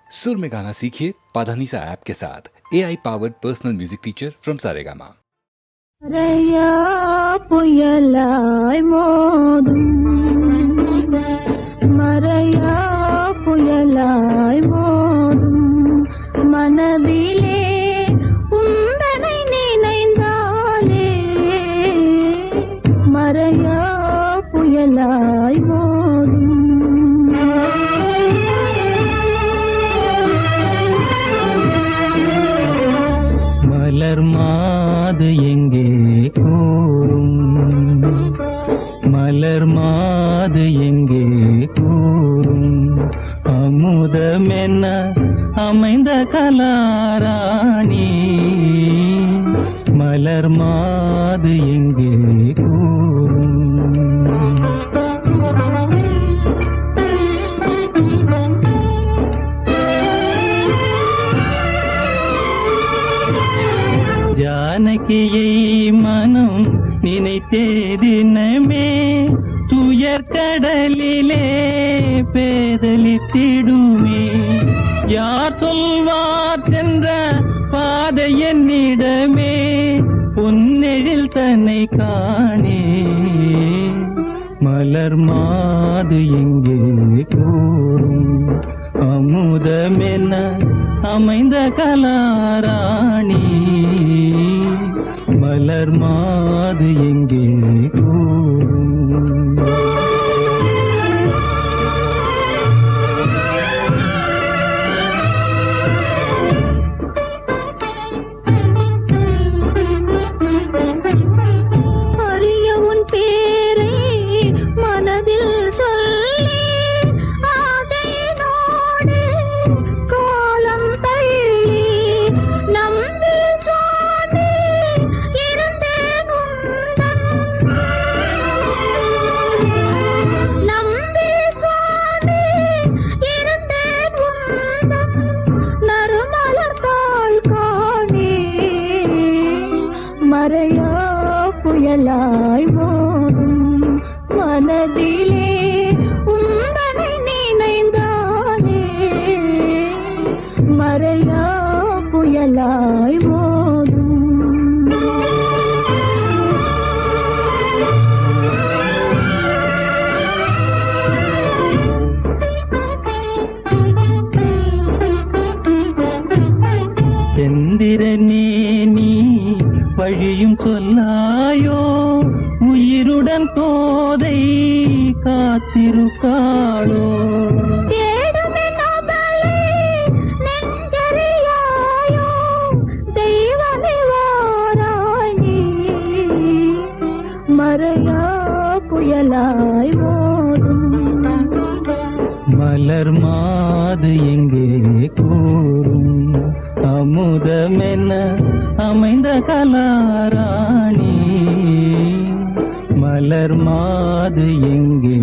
सुर में गाना सीखिए पाधानीसा ऐप के साथ। AI powered personal music teacher from Saregama. புயலாய் மோதும் மறையா புயலாய் மோதும் மனதிலே உந்தனை நினைந்தாலே மறையா புயலாய் மோதும் மலர் மாது எங்கே கூறும் மலர் மாது எங்கே கூறும் அமுதமென்ன அமைந்த கலாராணி மலர் மாது எங்கே கூறும் ஜானகியை மனம் நினைத்தேதினமே துயர் கடலிலே பேதலித்திடுமே யார் சொல்வார் சென்ற பாதை என்னிடமே பொன்னெழில் தன்னை காணே மலர் மாது எங்கே கூறும் அமுதமென்ன அமைந்த கலாராணி மலர் மாது எங்கே கூறும் மறையா புயலாய் மோதும் மனதிலே உந்தனை நினைந்தாலே மறையா புயலாய் மோதும் செந்திரனே நீ வழியும் சொல்லாயோ உயிருடன் கோதை காத்திருக்காளோ மறையா புயலாய் மோதும் மலர் மாது எங்கே கூறும் அமுதமென்ன அமைந்த கலாராணி மலர் மாது எங்கே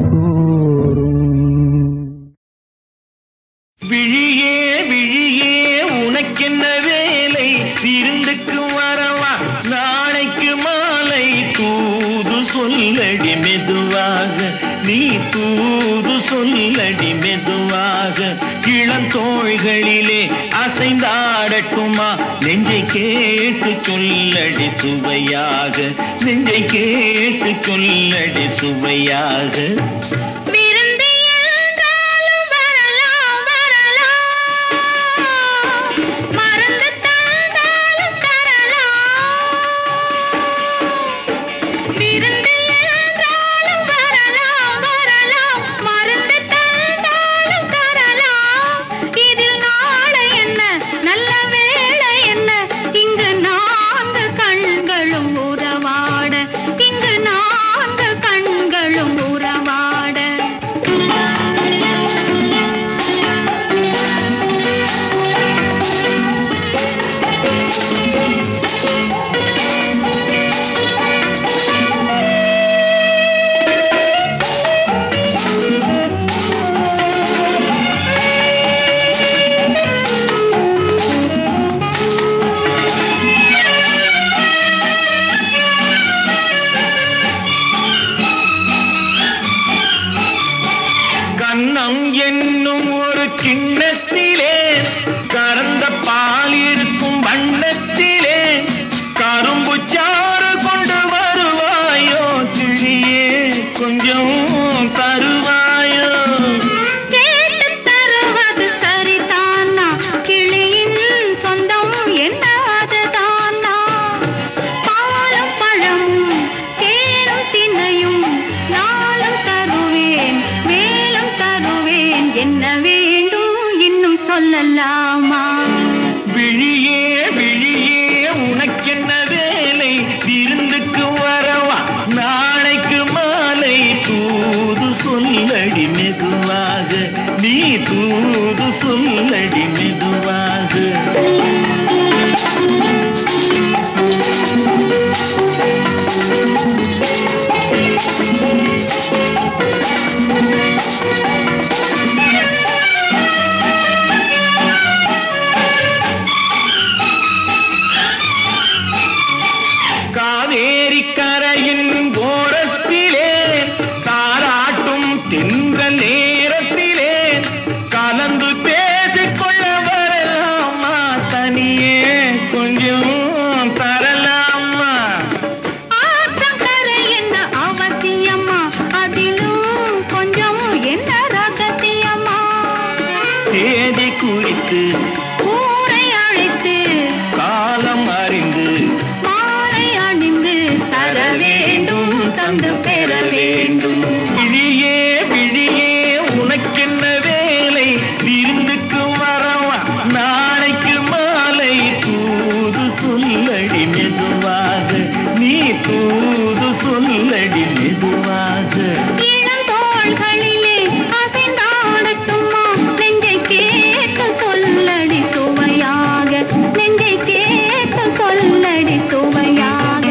கூறும் விழியே விழியே உனக்கென்ன வேலை விருந்துக்கு வரவா நாளைக்கு மாலை தூது சொல்லடி மெதுவாக நீ தூது சொல்லடி மெதுவாக இளந்தோள்களிலே அசைந்தாடட்டுமா நெஞ்சை கேட்டு சொல்லடி சுவையாக நெஞ்சை கேட்டு சொல்லடி சுவையாக உறவாட சொல்லடி மெதுவாக. காவேரி கரையின் ஓரத்திலே தாராட்டும் தென்றல் நேரத்திலே கலந்து பேசிக்கொள்ள வரலாமா, தனியே கொஞ்சம் தரலாமா? ஆற்றங்கரை என்ன அவசியமா, அதிலும் கொஞ்சம் என்ன ரகசியமா? தேதி குறித்து ஊரை அழைத்து காலம் அறிந்து மாலை அணிந்து தர வேண்டும், தந்து பெற வேண்டும். விழியே விழியே உனக்கென்ன வேலை, விருந்துக்கு வரவா நாளைக்கு மாலை. தூது சொல்லடி மெதுவாக, நீ தூது சொல்லடி மெதுவாக. இளந்தோள்களிலே அசைந்தாடட்டுமா, நெஞ்சை கேட்க சொல்லடி சுவையாக, நெஞ்சை கேட்க சொல்லடி சுவையாக.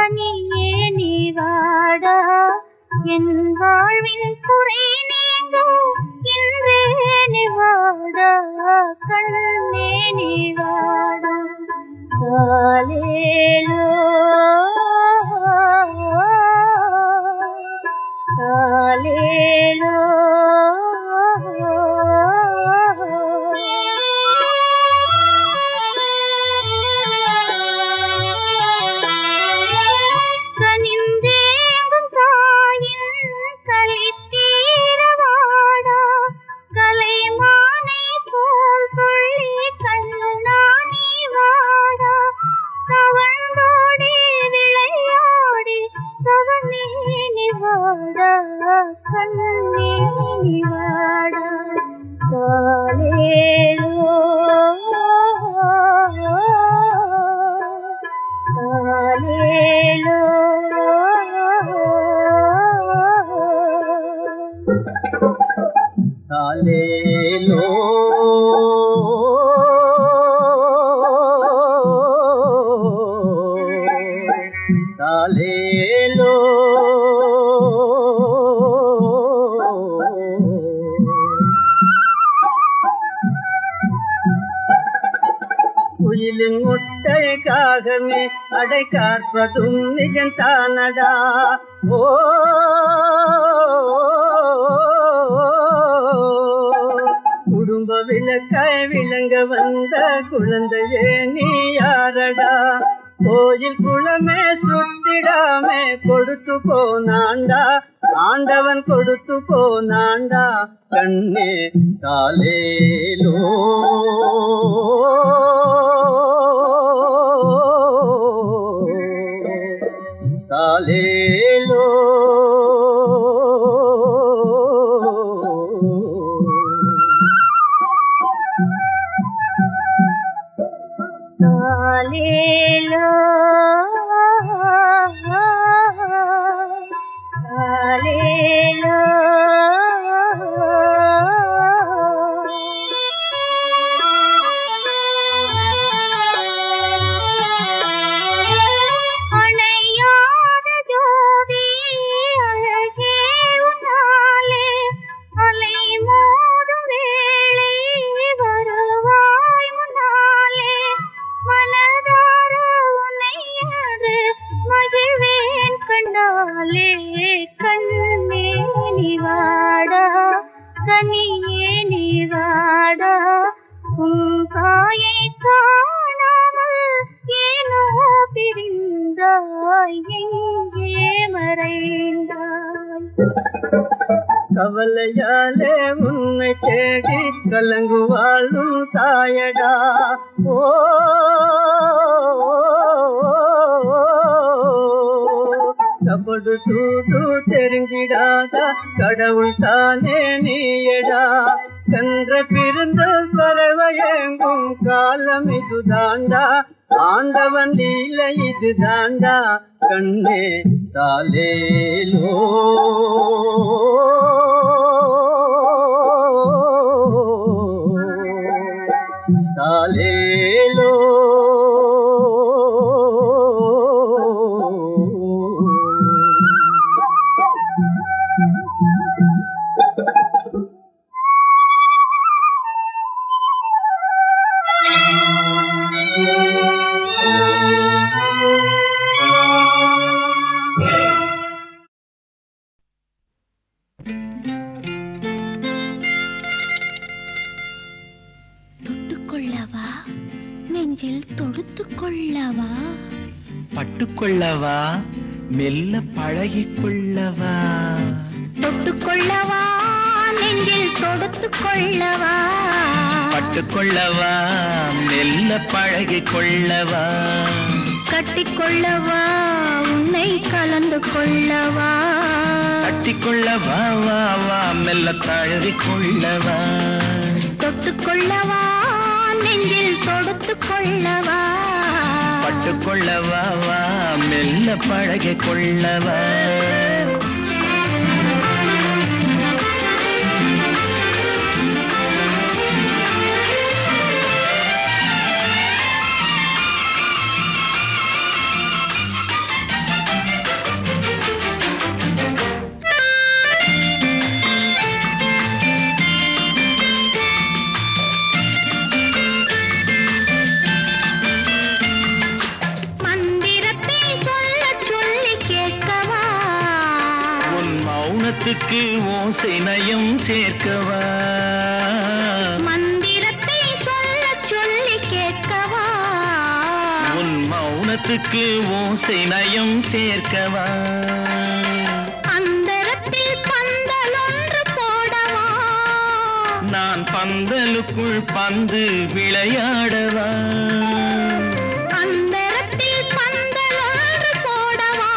கனியே நீ வாடா என் வாழ்வின் குறை நீங்க இன்றே நீ வாடா கண்ணே நீ வாடா காலேலோ காலேலோ கனிந்தேங்கும் தாயின் களி தீரவாடா கலைமானை போல் துள்ளி கண்ணா நீ வாடா கவர்ந்தோடி விளையாடி கவனே நீ வாடா கண்ணே நீ வாடா காலேலோ காலேலோ காலேலோ காலேலோ குயிலின் முட்டைக்காகவே அடை காற்பதும் நிஜந்தானடா ஓ குடும்ப விளக்காய் விளங்க வந்த குழந்தையே நீ யாரடா கோயில் குளமே சுத்திடாமே கொடுத்து போனாண்டா ஆண்டவன் கொடுத்து போனாண்டா கண்ணே காலேலோ காலேலோ காலேலோ காலேலோ அணையாத ஜோதி அழகே உன்னாலே அலை மோதும் வேளை வருவாய் முன்னாலே மனதார உன்னை அது மகிழ்வேன் கண்டாலே கண்ணே நீ வாடா கனியே நீ வாடா உன் தாயை காணாமல் ஏனோ பிரிந்தாய் எங்கே மறைந்தாய் கவலையாலே உன்னை தேடி கலங்குவாளும் தாயடா ஓ கபடு சூடு தெரிஞ்சிடாத கடவுள் தானே நீயடா சென்ற பிறந்த பறவையெங்கும் காலம் இதுதாண்டா ஆண்டவன் லீலை இதுதாண்டா கண்ணே காலேலோ காலேலோ தொட்டுக்கொள்ளவா நெஞ்சில் தொடுத்துக்கொள்ளவா பட்டுக்கொள்ளவா மெல்ல பழகிக்கொள்ளவா தொட்டுக்கொள்ளவா நெஞ்சில் தொடுத்துக்கொள்ளவா பட்டுக்கொள்ளவா மெல்ல பழகிக்கொள்ளவா கட்டிக்கொள்ளவா உன்னை கலந்து கொள்ளவா கட்டிக்கொள்ளவா வா வா மெல்ல தழுவிக்கொள்ளவா தொட்டுக்கொள்ளவா நெஞ்சில் தொடுத்துக்கொள்ளவா பட்டுக்கொள்ளவா வா மெல்ல பழகிக்கொள்ளவா மௌனத்துக்கு ஓசை நயம் சேர்க்கவா மந்திரத்தை சொல்ல சொல்லி கேட்கவா உன் மௌனத்துக்கு ஓசை நயம் சேர்க்கவா அந்தரத்தில் பந்தல் ஒன்று போடவா நான் பந்தலுக்குள் பந்து விளையாடவா அந்தரத்தில் பந்தல் ஒன்று போடவா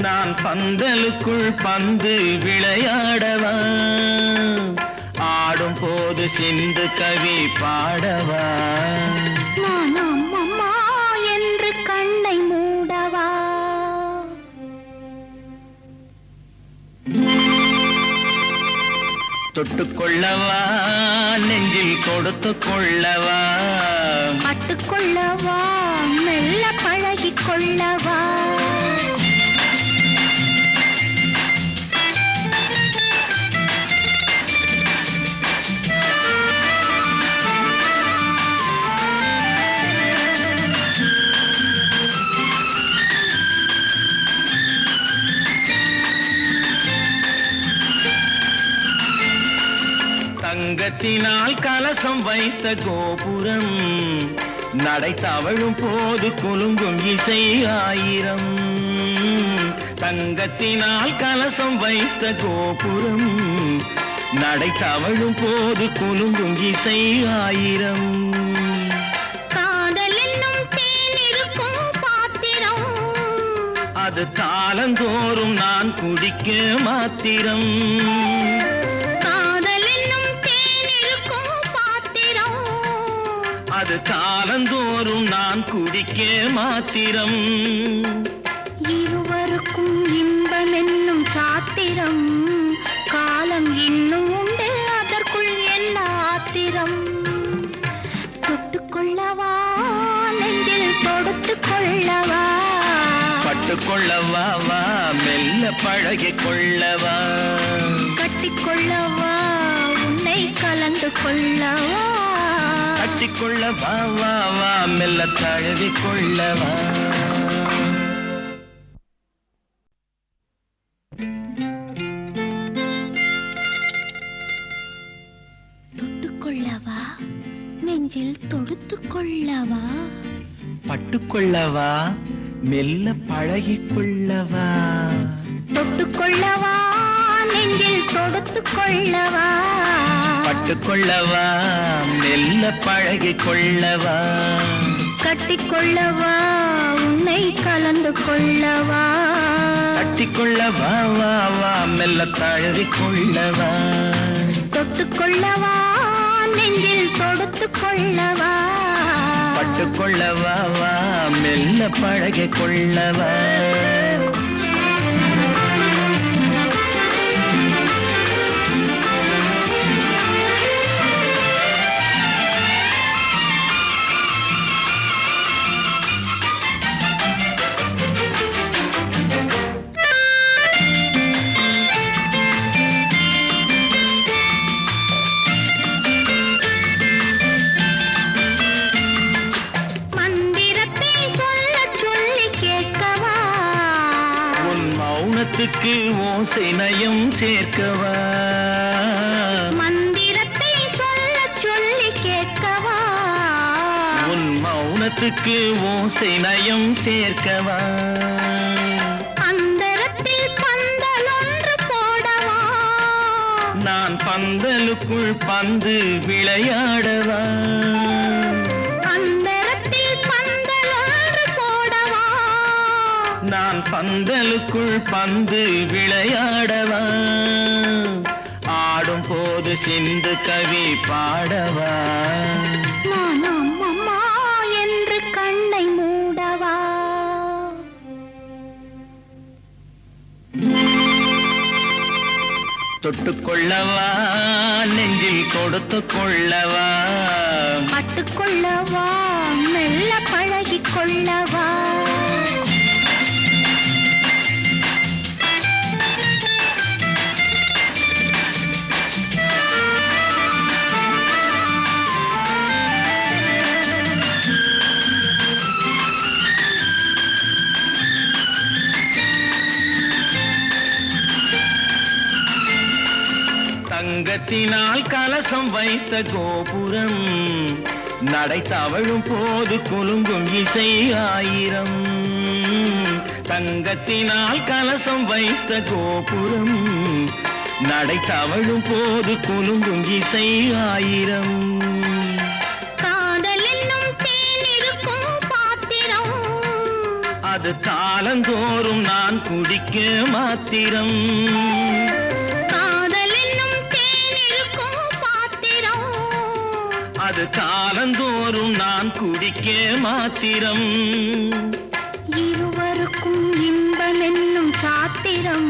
நான் பந்தலுக்குள் பந்து விளையாடவா ஆடும் போது சிந்து கவி பாடவா நான் அம்மம்மா என்று கண்ணை மூடவா தொட்டுக்கொள்ளவா நெஞ்சில் கொடுத்து கொள்ளவா பட்டுக்கொள்ளவா மெல்ல பழகிக் கொள்ளவா தங்கத்தினால் கலசம் வைத்த கோபுரம் நடை தவழும் போது குலுங்கும் இசை ஆயிரம் தங்கத்தினால் கலசம் வைத்த கோபுரம் நடை தவழும் போது குலுங்கும் இசை ஆயிரம் காதல் என்னும் தேன் இருக்கும் பாத்திரம் அது காலந்தோறும் நான் குடிக்க மாத்திரம் அது காலந்தோறும் நான் குடிக்க மாத்திரம் இருவருக்கும் இன்பம் என்னும் சாத்திரம் காலம் இன்னும் உண்டு அதற்குள் என்ன ஆத்திரம் தொட்டுக்கொள்ளவா நெஞ்சில் தொடுத்துக் கொள்ளவா பட்டுக்கொள்ளவா வா மெல்ல பழகிக் கொள்ளவா கட்டிக்கொள்ளவா உன்னை கலந்து கொள்ளவா கட்டிக்கொள்ள வா வா வா மெல்ல தழுவி கொள்ளவா தொட்டுக்கொள்ளவா நெஞ்சில் தொடுத்துக் கொள்ளவா பட்டுக்கொள்ளவா மெல்ல பழகிக் கொள்ளவா தொட்டுக்கொள்ளவா நெஞ்சில் தொடுத்துக் கொள்ளவா பட்டுக்கொள்ளவா மெல்ல பழகிக் கொள்ளவா கட்டிக்கொள்ளவா உன்னை கலந்து கொள்ளவா கட்டிக்கொள்ளவா வா வா மெல்ல தழுவி கொள்ளவா தொட்டுக்கொள்ளவா நெஞ்சில் தொடுத்துக் கொள்ளவா பட்டுக்கொள்ளவா வா மெல்ல பழகிக் கொள்ளவா மௌனத்துக்கு ஓசை நயம் சேர்க்கவா மந்திரத்தை சொல்ல சொல்லி கேட்கவா உன் மௌனத்துக்கு ஓசை நயம் சேர்க்கவா அந்தரத்தில் பந்தல் ஒன்று போடவா நான் பந்தலுக்குள் பந்து விளையாடவா நான் பந்தலுக்குள் பந்து விளையாடவா ஆடும் போது சிந்து கவி பாடவா நான் அம்மம்மா என்று கண்ணை மூடவா தொட்டுக்கொள்ளவா நெஞ்சில் கொடுத்து கொள்ளவா பட்டுக்கொள்ளவா மெல்ல பழகிக் கொள்ளவா தங்கத்தினால் கலசம் வைத்த கோபுரம் நடை தவழும் போது குலுங்கும் இசை ஆயிரம். தங்கத்தினால் கலசம் வைத்த கோபுரம் நடை தவழும் போது குலுங்கும் இசை ஆயிரம். காதல் என்னும் தேன் இருக்கும் பாத்திரம், அது காலந்தோறும் நான் குடிக்க மாத்திரம். காதல் என்னும் தேன் இருக்கும் பாத்திரம், அது காலந்தோறும் நான் குடிக்க மாத்திரம். இருவருக்கும் இன்பம் என்னும் சாத்திரம்,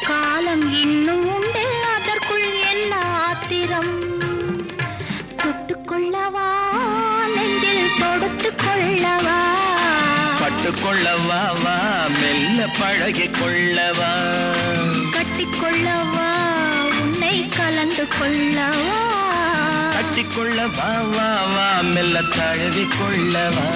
காலம் இன்னும் உண்டு அதற்குள் என்ன ஆத்திரம். தொட்டுக்கொள்ளவா நெஞ்சில் தொடுத்துக் கொள்ளவா, பட்டுக்கொள்ளவா வா மெல்ல பழகிக் கொள்ளவா, கட்டிக்கொள்ளவா உன்னை கலந்து கொள்ளவா, கட்டிக்கொள்ளவா வா வா மெல்ல தழுவிக் கொள்ளவா.